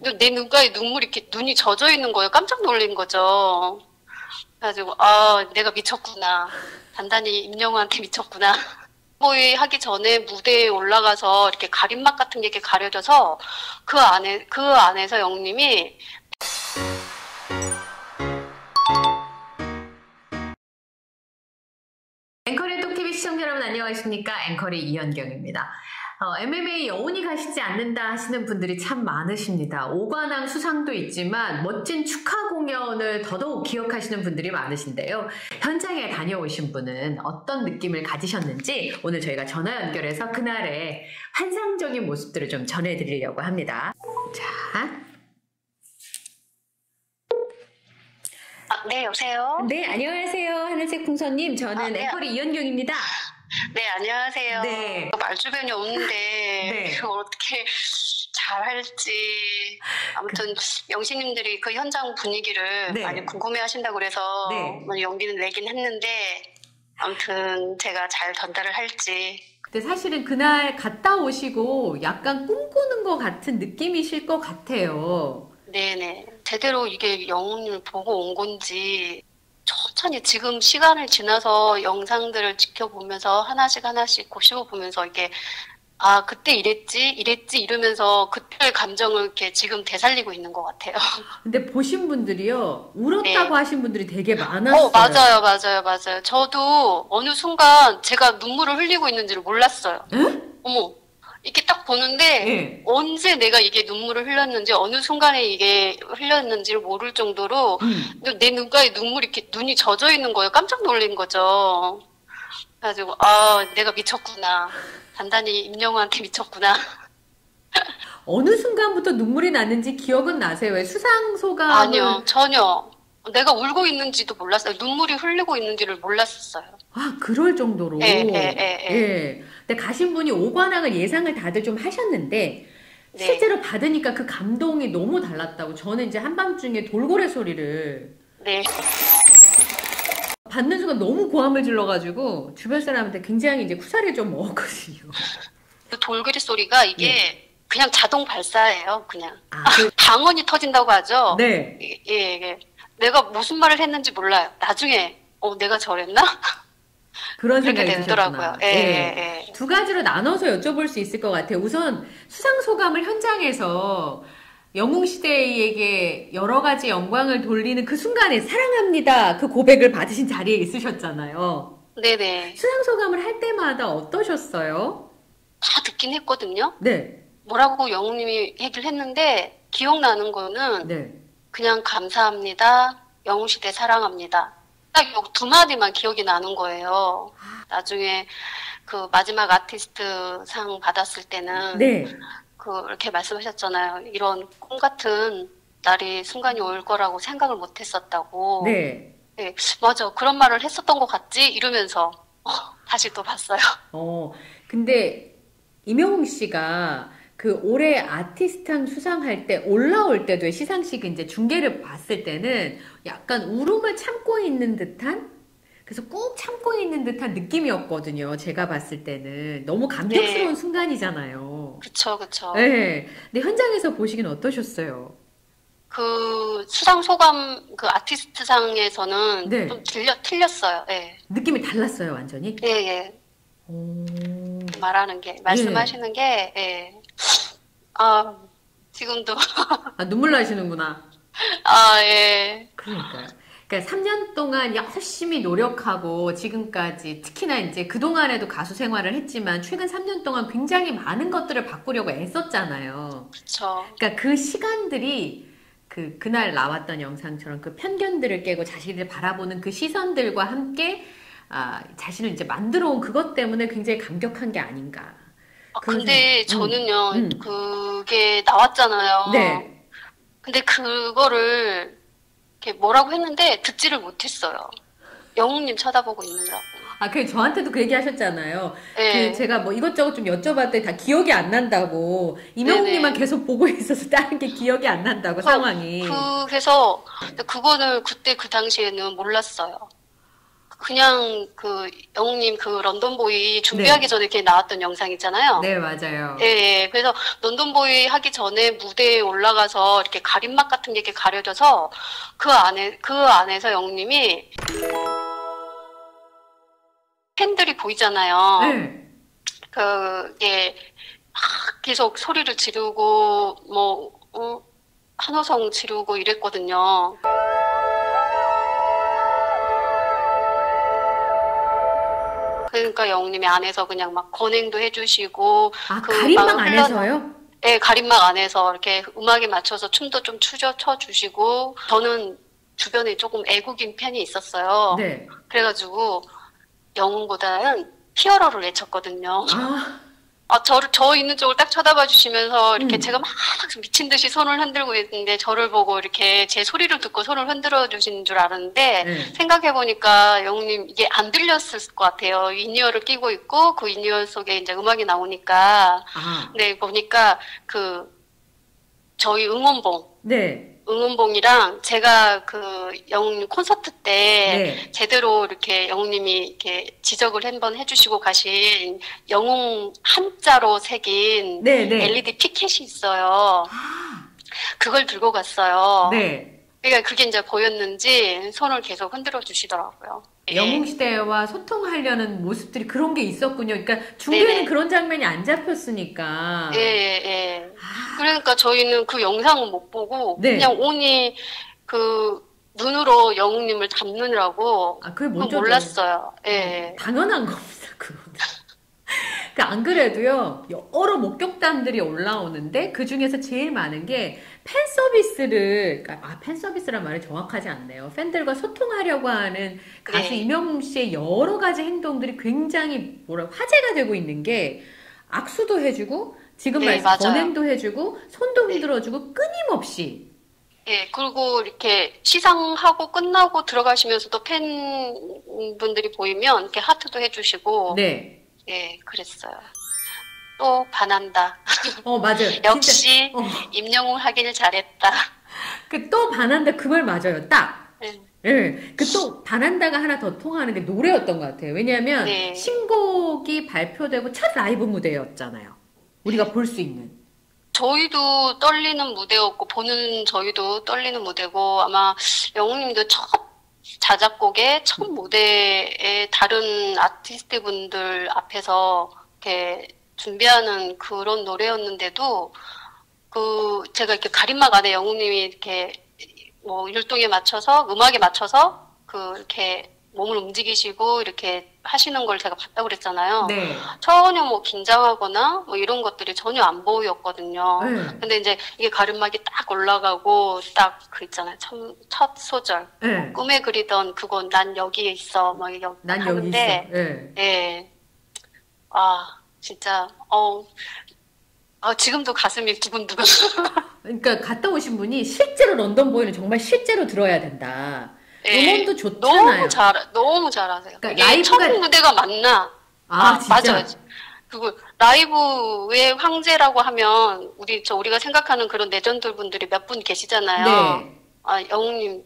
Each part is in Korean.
근데 내 눈가에 눈물이 이렇게 눈이 젖어 있는 거예요. 깜짝 놀란 거죠. 그래가지고 아 내가 미쳤구나. 단단히 임영웅한테 미쳤구나. 보이 하기 전에 무대에 올라가서 이렇게 가림막 같은 게 이렇게 가려져서 그 안에서 영님이 앵커의 톡TV 시청자 여러분 안녕하십니까? 앵커의 이현경입니다. MMA 영혼이 가시지 않는다 하시는 분들이 참 많으십니다. 오관왕 수상도 있지만 멋진 축하 공연을 더더욱 기억하시는 분들이 많으신데요. 현장에 다녀오신 분은 어떤 느낌을 가지셨는지 오늘 저희가 전화 연결해서 그날의 환상적인 모습들을 좀 전해드리려고 합니다. 자. 네, 여보세요? 네, 안녕하세요. 하늘색 풍선님. 저는 네. 앵커의 이현경입니다. 네, 안녕하세요. 네. 말주변이 없는데 네. 그걸 어떻게 잘 할지 아무튼 영신님들이 그 현장 분위기를 네. 많이 궁금해하신다고 그래서 네. 용기는 내긴 했는데 아무튼 제가 잘 전달을 할지. 근데 사실은 그날 갔다 오시고 약간 꿈꾸는 것 같은 느낌이실 것 같아요. 네네. 제대로 이게 영웅님을 보고 온 건지 천천히 지금 시간을 지나서 영상들을 지켜보면서 하나씩 곱씹어 보면서 이게 아 그때 이랬지 이러면서 그때의 감정을 이렇게 지금 되살리고 있는 것 같아요. 근데 보신 분들이요 울었다고 네. 하신 분들이 되게 많았어요. 맞아요. 저도 어느 순간 제가 눈물을 흘리고 있는지를 몰랐어요. 응? 어머. 이렇게 딱 보는데 네. 언제 내가 이게 눈물을 흘렸는지 어느 순간에 이게 흘렸는지를 모를 정도로 내 눈가에 눈물이 이렇게 눈이 젖어 있는 거예요. 깜짝 놀란 거죠. 그래가지고 아 내가 미쳤구나. 단단히 임영웅한테 미쳤구나. 어느 순간부터 눈물이 났는지 기억은 나세요? 왜 수상소감을... 아니요 전혀. 내가 울고 있는지도 몰랐어요. 눈물이 흘리고 있는지를 몰랐었어요. 아, 그럴 정도로. 예. 근데 가신 분이 오관왕을 예상을 다들 좀 하셨는데 네. 실제로 받으니까 그 감동이 너무 달랐다고. 저는 이제 한밤중에 돌고래 소리를 네. 받는 순간 너무 고함을 질러가지고 주변 사람한테 굉장히 이제 쿠사리를 좀 먹었거든요. 그 돌고래 소리가 이게 네. 그냥 자동 발사예요. 그냥. 아, 방언이 터진다고 하죠. 네. 예. 내가 무슨 말을 했는지 몰라요. 나중에 내가 저랬나? 그런 그렇게 생각이 되더라고요. 드셨구나. 예. 두 가지로 나눠서 여쭤볼 수 있을 것 같아요. 우선 수상 소감을 현장에서 영웅시대에게 여러 가지 영광을 돌리는 그 순간에 사랑합니다. 그 고백을 받으신 자리에 있으셨잖아요. 네네. 수상 소감을 할 때마다 어떠셨어요? 다 듣긴 했거든요. 네. 뭐라고 영웅님이 얘기를 했는데 기억나는 거는 네. 그냥 감사합니다. 영웅시대 사랑합니다. 딱 요 두 마디만 기억이 나는 거예요. 나중에 그 마지막 아티스트 상 받았을 때는 네. 이렇게 말씀하셨잖아요. 이런 꿈 같은 날이 순간이 올 거라고 생각을 못 했었다고. 네. 네, 맞아. 그런 말을 했었던 것 같지? 이러면서 다시 또 봤어요. 근데 임영웅 씨가 그 올해 아티스트상 수상할 때 올라올 때도 시상식 이제 중계를 봤을 때는 약간 울음을 참고 있는 듯한, 그래서 꾹 참고 있는 듯한 느낌이었거든요. 제가 봤을 때는 너무 감격스러운 네. 순간이잖아요. 그쵸. 네. 근데 현장에서 보시기는 어떠셨어요? 그 수상 소감 그 아티스트상에서는 네. 좀 틀렸어요. 예. 느낌이 달랐어요, 완전히? 예. 오... 말하는 게, 말씀하시는 게, 예. 아, 지금도. 아, 눈물 나시는구나. 아, 예. 그러니까요. 그러니까 3년 동안 열심히 노력하고 지금까지 특히나 이제 그동안에도 가수 생활을 했지만 최근 3년 동안 굉장히 많은 것들을 바꾸려고 애썼잖아요. 그쵸. 그러니까 그 시간들이 그날 나왔던 영상처럼 그 편견들을 깨고 자신을 바라보는 그 시선들과 함께 자신을 이제 만들어 온 그것 때문에 굉장히 감격한 게 아닌가. 근데 저는요, 그게 나왔잖아요. 네. 근데 그거를 이렇게 뭐라고 했는데 듣지를 못했어요. 영웅님 쳐다보고 있느라고. 그 저한테도 그 얘기 하셨잖아요. 네. 제가 뭐 이것저것 좀 여쭤봤더니 다 기억이 안 난다고. 임영웅님만 계속 보고 있어서 다른 게 기억이 안 난다고, 상황이. 그래서 그거는 그때 그 당시에는 몰랐어요. 그냥 그 영웅님 그 런던보이 준비하기 네. 전에 이렇게 나왔던 영상 있잖아요. 네, 맞아요. 예, 예. 그래서 런던보이 하기 전에 무대에 올라가서 이렇게 가림막 같은 게 이렇게 가려져서 그 안에서 영웅님이 팬들이 보이잖아요. 네. 그게 막 계속 소리를 지르고 뭐 환호성 지르고 이랬거든요. 그러니까 영웅님이 안에서 그냥 막 건행도 해주시고 아, 그 가림막 음악을 안에서요? 네, 가림막 안에서 이렇게 음악에 맞춰서 춤도 좀 춰주시고 저는 주변에 조금 애국인 팬이 있었어요. 네. 그래가지고 영웅보다는 히어로를 외쳤거든요. 아, 저 있는 쪽을 딱 쳐다봐 주시면서 이렇게 제가 음. 막 미친 듯이 손을 흔들고 있는데 저를 보고 이렇게 제 소리를 듣고 손을 흔들어 주신 줄 알았는데 네. 생각해보니까 영웅님 이게 안 들렸을 것 같아요. 인이어를 끼고 있고 그 인이어 속에 이제 음악이 나오니까. 아, 네, 보니까 저희 네. 응원봉이랑 제가 그 영웅님 콘서트 때 네. 제대로 이렇게 영웅님이 이렇게 지적을 한번 해주시고 가신 영웅 한자로 새긴 네, 네. LED 피켓이 있어요. 아, 그걸 들고 갔어요. 네. 그러니까 그게 이제 보였는지 손을 계속 흔들어 주시더라고요. 예. 영웅시대와 소통하려는 모습들이 그런 게 있었군요. 그러니까 중계에는 네네. 그런 장면이 안 잡혔으니까. 예, 예. 아, 그러니까 저희는 그 영상은 못 보고 네. 그냥 온이 그 눈으로 영웅님을 담느라고 아, 그게 그건 먼저 몰랐어요. 예. 당연한 겁니다, 그거는. 그러니까 안 그래도요, 여러 목격담들이 올라오는데, 그 중에서 제일 많은 게, 팬 서비스를, 그러니까, 팬 서비스란 말이 정확하지 않네요. 팬들과 소통하려고 하는 가수 네. 이명웅 씨의 여러 가지 행동들이 굉장히, 화제가 되고 있는 게, 악수도 해주고, 지금 네, 말씀 맞아요. 권행도 해주고, 손도 네. 흔들어주고, 끊임없이. 예, 그리고 이렇게 시상하고 끝나고 들어가시면서도 팬분들이 보이면 이렇게 하트도 해주시고, 네. 예, 그랬어요. 또 반한다. 맞아요. 진짜. 역시 임영웅 하길 잘했다. 또 반한다 그 말 맞아요. 딱. 예, 예. 또 반한다가 하나 더 통하는 게 노래였던 것 같아요. 왜냐하면 네. 신곡이 발표되고 첫 라이브 무대였잖아요. 우리가 볼 수 있는. 저희도 떨리는 무대였고, 보는 저희도 떨리는 무대고, 아마 영웅님도 첫 자작곡의 첫 무대에 다른 아티스트 분들 앞에서 이렇게 준비하는 그런 노래였는데도, 제가 이렇게 가림막 안에 영웅님이 이렇게 뭐 율동에 맞춰서, 음악에 맞춰서 이렇게 몸을 움직이시고 이렇게 하시는 걸 제가 봤다고 그랬잖아요. 네. 전혀 뭐 긴장하거나 뭐 이런 것들이 전혀 안 보였거든요. 네. 근데 이제 이게 가르막이 딱 올라가고 딱 그 있잖아요. 첫 소절. 네. 꿈에 그리던 그건 난 여기에 있어. 막 여기 난 여기 있어. 하는데, 네. 예. 진짜, 지금도 가슴이 두근두근. 그러니까 갔다 오신 분이 실제로 런던 보이는 정말 실제로 들어야 된다. 예. 음원도 좋잖아요. 너무 잘하세요. 그러니까 이게 라이브가- 첫 무대가 맞나? 진짜. 맞아요. 라이브의 황제라고 하면, 우리가 생각하는 그런 레전드 분들이 몇 분 계시잖아요. 네. 영웅님,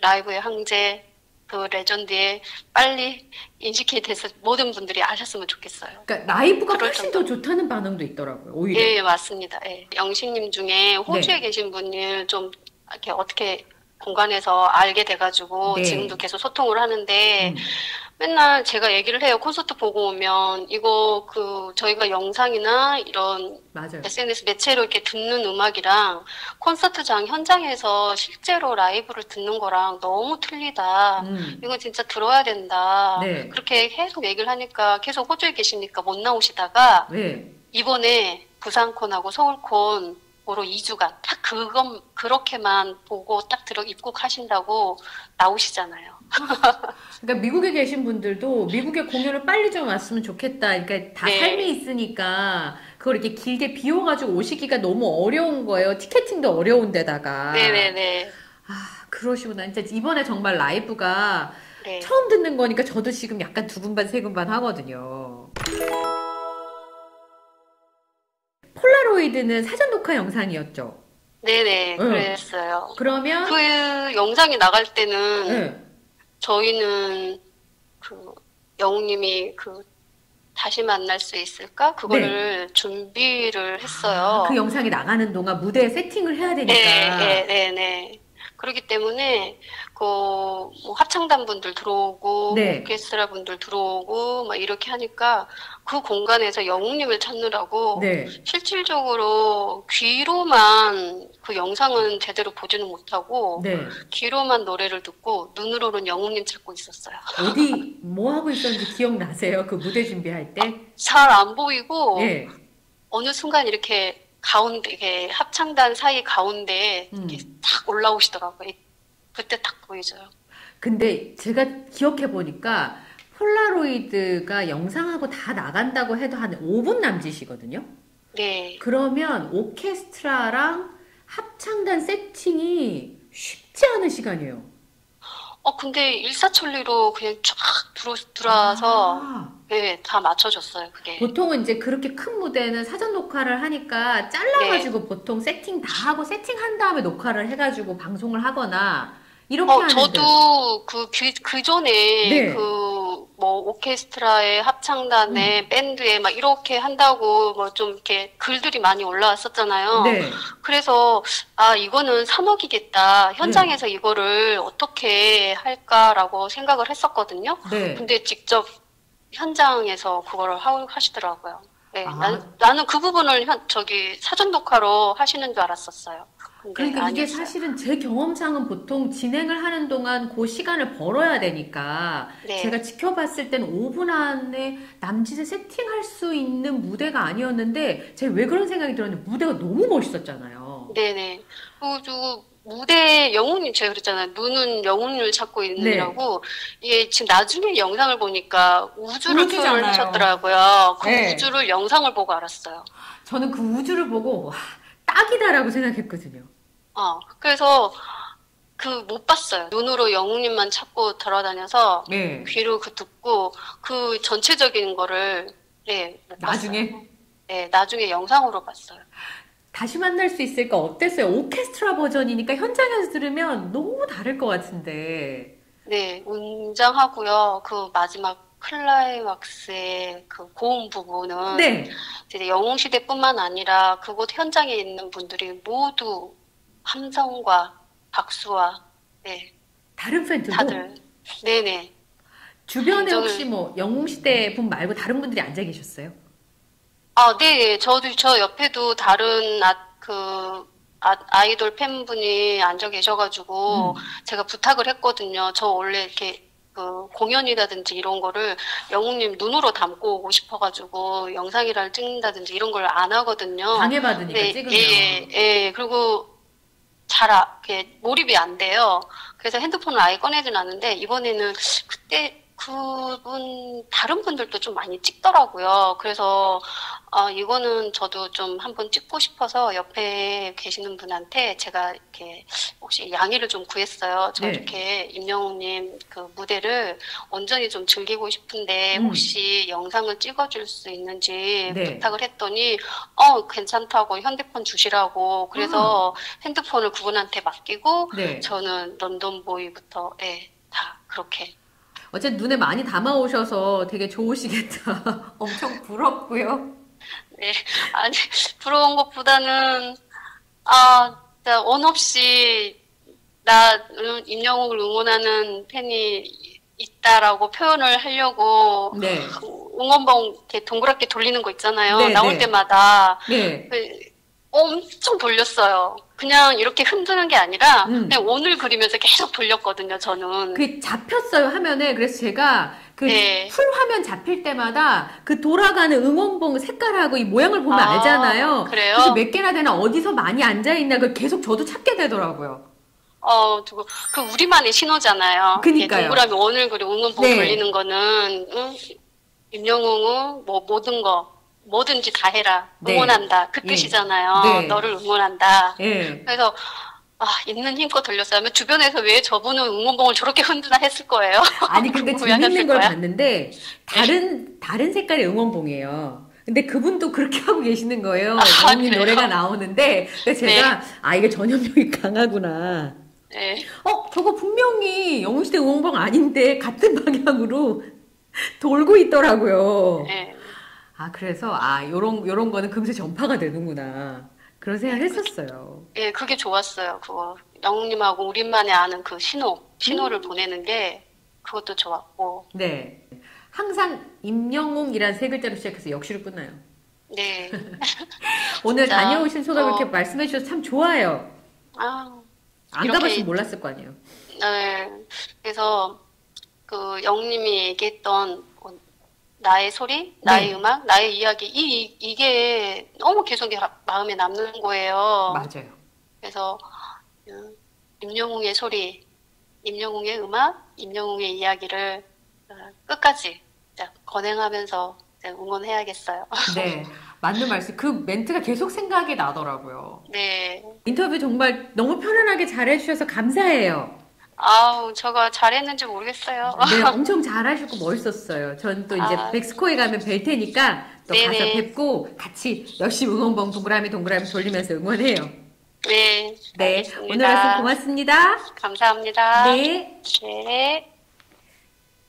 라이브의 황제, 그 레전드에 빨리 인식이 돼서 모든 분들이 아셨으면 좋겠어요. 그러니까 라이브가 그럴 훨씬 더 좋다는 반응도 있더라고요. 오히려. 예, 맞습니다. 예. 영식님 중에 호주에 네. 계신 분을 좀 이렇게 어떻게 공간에서 알게 돼가지고 네. 지금도 계속 소통을 하는데 음. 맨날 제가 얘기를 해요. 콘서트 보고 오면 이거 저희가 영상이나 이런 맞아요. SNS 매체로 이렇게 듣는 음악이랑 콘서트장 현장에서 실제로 라이브를 듣는 거랑 너무 틀리다. 이건 진짜 들어야 된다. 네. 그렇게 계속 얘기를 하니까 계속 호주에 계시니까 못 나오시다가 네. 이번에 부산콘하고 서울콘으로 2주간 딱 그렇게만 보고 딱 입국하신다고 나오시잖아요. 그러니까 미국에 계신 분들도 미국의 공연을 빨리 좀 왔으면 좋겠다. 그러니까 다 네. 삶이 있으니까 그걸 이렇게 길게 비워가지고 오시기가 너무 어려운 거예요. 티켓팅도 어려운 데다가. 네네네. 그러시구나. 진짜 이번에 정말 라이브가 네. 처음 듣는 거니까 저도 지금 약간 두근반 세근반 하거든요. 폴라로이드는 사전 녹화 영상이었죠. 네네. 그랬어요. 그러면 그 영상이 나갈 때는 네. 저희는 그 영웅님이 그 다시 만날 수 있을까? 네. 그거를 준비를 아, 그 했어요. 영상이 나가는 동안 무대에 세팅을 해야 네, 네, 되니까. 네, 네. 그렇기 때문에 뭐 합창단 분들 들어오고 뭐 네. 오케스트라 분들 들어오고 막 이렇게 하니까 그 공간에서 영웅님을 찾느라고 네. 실질적으로 귀로만 그 영상은 제대로 보지는 못하고 네. 귀로만 노래를 듣고 눈으로는 영웅님 찾고 있었어요. 어디 뭐 하고 있었는지 기억나세요? 그 무대 준비할 때? 잘 안 보이고 예. 어느 순간 이렇게 가운데, 이게 합창단 사이 가운데에 이렇게 음. 탁 올라오시더라고요. 그때 딱 보이죠. 근데 제가 기억해 보니까 폴라로이드가 영상하고 다 나간다고 해도 한 5분 남짓이거든요. 네. 그러면 오케스트라랑 합창단 세팅이 쉽지 않은 시간이에요. 근데 일사천리로 그냥 쫙 들어와서, 아, 네, 다 맞춰줬어요, 그게. 보통은 이제 그렇게 큰 무대는 사전 녹화를 하니까 네. 잘라가지고 보통 세팅 다 하고 세팅한 다음에 녹화를 해가지고 방송을 하거나 이렇게 하는데, 저도 그 전에 네, 뭐, 오케스트라에 합창단에 음, 밴드에 막 이렇게 한다고 뭐 좀 이렇게 글들이 많이 올라왔었잖아요. 네, 그래서, 이거는 산옥이겠다. 네, 현장에서 이거를 어떻게 할까라고 생각을 했었거든요. 네. 근데 직접 현장에서 그거를 하시더라고요. 네, 아, 나는 그 부분을 사전 녹화로 하시는 줄 알았었어요. 근데 그러니까 이게 아니었어요. 사실은 제 경험상은 보통 진행을 하는 동안 그 시간을 벌어야 되니까 제가 네. 지켜봤을 때는 5분 안에 남짓을 세팅할 수 있는 무대가 아니었는데 제가 왜 그런 생각이 들었는데 무대가 너무 멋있었잖아요. 네네. 그리고 무대 영웅님 제가 그랬잖아요. 눈은 영웅을 찾고 네. 있느라고 이게 지금 나중에 영상을 보니까 우주를 표현을 우주잖아요. 하셨더라고요. 그 네. 우주를 영상을 보고 알았어요. 저는 그 우주를 보고 와, 딱이다라고 생각했거든요. 그래서 못 봤어요. 눈으로 영웅님만 찾고 돌아다녀서 네. 귀로 듣고 그 전체적인 거를 네, 못 봤어요. 나중에 네, 나중에 영상으로 봤어요. 다시 만날 수 있을까 어땠어요? 오케스트라 버전이니까 현장에서 들으면 너무 다를 것 같은데. 네, 웅장하고요. 그 마지막 클라이막스의 그 고음 부분은 네. 이제 영웅시대뿐만 아니라 그곳 현장에 있는 분들이 모두 함성과 박수와 네, 다른 팬들도 다들 네네 주변에 혹시 감정을 뭐 영웅시대 분 말고 다른 분들이 앉아 계셨어요? 네, 저 옆에도 다른 아이돌 팬분이 앉아 계셔가지고 음. 제가 부탁을 했거든요. 저 원래 이렇게 공연이라든지 이런 거를 영웅님 눈으로 담고 오고 싶어가지고 영상이랑 찍는다든지 이런 걸 안 하거든요. 방해받으니까 근데 예, 찍으면. 예, 그리고 이렇게 몰입이 안 돼요. 그래서 핸드폰을 아예 꺼내진 않는데 이번에는 그때 다른 분들도 좀 많이 찍더라고요. 그래서 이거는 저도 좀 한번 찍고 싶어서 옆에 계시는 분한테 제가 이렇게 혹시 양해를 좀 구했어요. 저 네. 이렇게 임영웅님 그 무대를 온전히 좀 즐기고 싶은데 음. 혹시 영상을 찍어줄 수 있는지 네. 부탁을 했더니 괜찮다고 핸드폰 주시라고 아, 그래서 핸드폰을 그분한테 맡기고 네. 저는 런던보이부터 다 그렇게 어쨌든 눈에 많이 담아오셔서 되게 좋으시겠다. 엄청 부럽고요. 네. 아니 부러운 것보다는 진짜 원 없이 임영웅을 응원하는 팬이 있다라고 표현을 하려고 네. 응원봉 이렇게 동그랗게 돌리는 거 있잖아요. 네, 나올 네. 때마다 네. 엄청 돌렸어요. 그냥 이렇게 흔드는 게 아니라 음. 그냥 원을 그리면서 계속 돌렸거든요, 저는. 그 잡혔어요 화면에. 그래서 제가 그 네. 풀 화면 잡힐 때마다 그 돌아가는 응원봉 색깔하고 이 모양을 보면 알잖아요. 그래서 그래요? 몇 개나 되나 어디서 많이 앉아 있나 그걸 계속 저도 찾게 되더라고요. 우리만의 신호잖아요. 이게 그니까요. 동그라미 원을 그리고 응원봉 네. 돌리는 거는, 응? 임영웅은 뭐 모든 거, 뭐든지 다 해라. 네. 응원한다. 그 예. 뜻이잖아요. 네. 너를 응원한다. 예. 그래서, 있는 힘껏 돌렸어요. 주변에서 왜 저분은 응원봉을 저렇게 흔드나 했을 거예요. 아니 근데 재밌는 궁금해하셨을 걸 거야. 봤는데 네. 다른 색깔의 응원봉이에요. 근데 그분도 그렇게 하고 계시는 거예요. 영웅님 그래요? 노래가 나오는데 그래서 네. 제가 이게 전염력이 강하구나. 네. 저거 분명히 영웅시대 응원봉 아닌데 같은 방향으로 돌고 있더라고요. 예, 아, 그래서, 요런 거는 금세 전파가 되는구나. 그런 생각을 그, 했었어요. 예, 그게 좋았어요. 그거 영웅님하고 우리만이 아는 그 신호를 음, 보내는 게 그것도 좋았고, 네. 항상 임영웅이란 세 글자로 시작해서 역시로 끝나요. 네, 오늘 진짜 다녀오신 소감 이렇게 말씀해 주셔서 참 좋아요. 아, 안 가봤으면 이렇게, 몰랐을 거 아니에요. 네, 그래서 그 영웅님이 얘기했던 나의 소리, 나의 네, 음악, 나의 이야기, 이게 너무 계속 마음에 남는 거예요. 맞아요. 그래서 임영웅의 소리, 임영웅의 음악, 임영웅의 이야기를 끝까지 진짜 건행하면서 이제 응원해야겠어요. 네, 맞는 말씀. 그 멘트가 계속 생각이 나더라고요. 네. 인터뷰 정말 너무 편안하게 잘해주셔서 감사해요. 아우, 저가 잘했는지 모르겠어요. 네, 엄청 잘하시고 멋있었어요. 전 또 이제 아, 백스코에 가면 뵐 테니까 또 가서 네네. 뵙고 같이 열심히 응원봉 동그라미 동그라미 돌리면서 응원해요. 네, 네, 오늘 말씀 알겠습니다. 고맙습니다. 감사합니다. 네. 네.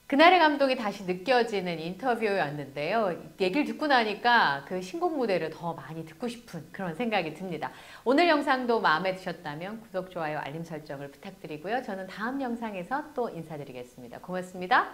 그날의 감동이 다시 느껴지는 인터뷰였는데요. 얘기를 듣고 나니까 그 신곡 무대를 더 많이 듣고 싶은 그런 생각이 듭니다. 오늘 영상도 마음에 드셨다면 구독, 좋아요, 알림 설정을 부탁드리고요. 저는 다음 영상에서 또 인사드리겠습니다. 고맙습니다.